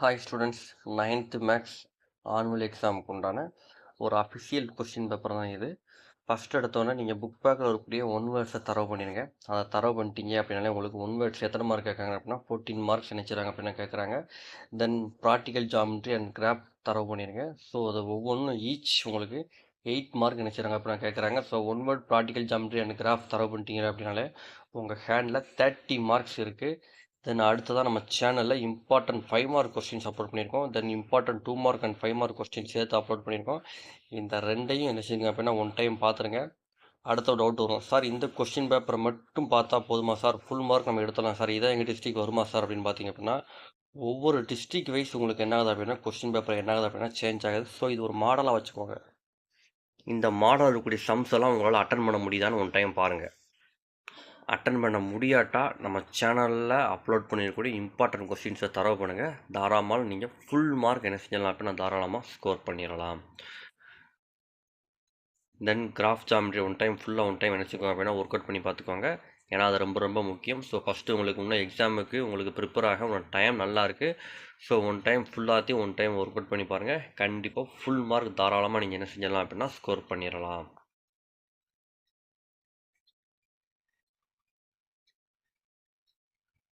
Hi students. 9th maths annual எக்ஸாமுக்கு உண்டான ஒரு அஃபிஷியல் கொஸ்டின் பேப்பர் தான் இது. ஃபஸ்ட் எடுத்தோன்னே நீங்கள் புக் பேக்கில் இருக்கக்கூடிய ஒன் வேர்ட்ஸை தரவு பண்ணிடுங்க. அதை தரவு பண்ணிட்டீங்க அப்படின்னாலே உங்களுக்கு ஒன் வேர்ட்ஸ் எத்தனை மார்க் கேட்குறாங்க அப்படின்னா 14 மார்க்ஸ் நினைச்சிடறாங்க அப்படின்னா கேட்குறாங்க. தென் ப்ராக்டிக்கல் ஜாமெட்ரி அண்ட் கிராஃப் தரவு பண்ணிடுங்க. ஸோ அது ஒவ்வொன்றும் ஈச் உங்களுக்கு 8 மார்க் நினைச்சிடறாங்க அப்படின்னா கேட்குறாங்க. So one word practical geometry and graph தரவு பண்ணிட்டீங்க அப்படின்னாலே உங்கள் ஹேண்டில் 30 மார்க்ஸ் இருக்குது. தென் அடுத்ததாக நம்ம சேனலில் இம்பார்ட்டன்ட் 5 மார்க் கொஸ்டின்ஸ் அப்லோட் பண்ணியிருக்கோம். தென் important 2 mark and 5 mark question சேர்த்து அப்லோட் பண்ணியிருக்கோம். இந்த ரெண்டையும் என்ன செய்யுங்க அப்படின்னா ஒன் டைம் பார்த்துருங்க. அடுத்த டவுட் வரும், சார் இந்த கொஸ்டின் பேப்பரை மட்டும் பார்த்தா போதுமா சார், ஃபுல் மார்க் நம்ம எடுத்துடலாம் சார், இதான் எங்கள் டிஸ்ட்ரிக் வருமா சார் அப்படின்னு பார்த்தீங்க அப்படின்னா ஒவ்வொரு டிஸ்ட்ரிக் வைஸ் உங்களுக்கு என்ன ஆகுது அப்படின்னா கொஸ்டின் பேப்பர் என்ன ஆகுது அப்படின்னா சேஞ்ச் ஆகுது. ஸோ இது ஒரு மாடலாக வச்சுக்கோங்க. இந்த மாடல் இருக்கக்கூடிய சம்ஸ் எல்லாம் உங்களால் அட்டன் பண்ண முடியுதான்னு ஒன் டைம் பாருங்கள். அட்டன் பண்ண முடியாட்டா நம்ம சேனலில் அப்லோட் பண்ணியிருக்கக்கூடிய இம்பார்ட்டன்ட் கொஸ்டின்ஸை தரவு பண்ணுங்கள். தாராளமாக நீங்கள் ஃபுல் மார்க் என்ன செஞ்சலாம் அப்படின்னா தாராளமாக ஸ்கோர் பண்ணிடலாம். தென் கிராஃப் ஜாமெட்ரி ஒன் டைம் என்ன செஞ்சுக்கோங்க அப்படின்னா ஒர்க் அவுட் பண்ணி பார்த்துக்கோங்க. ஏன்னா அது ரொம்ப ரொம்ப முக்கியம். ஸோ ஃபஸ்ட்டு உங்களுக்கு இன்னும் எக்ஸாமுக்கு உங்களுக்கு ப்ரிப்பேர் ஆக உங்களோட டைம் நல்லா இருக்குது. ஸோ ஒன் டைம் ஃபுல்லாத்தையும் ஒன் டைம் ஒர்க் அவுட் பண்ணி பாருங்கள். கண்டிப்பாக ஃபுல் மார்க் தாராளமாக நீங்கள் என்ன செஞ்சிடலாம் அப்படின்னா ஸ்கோர் பண்ணிடலாம்.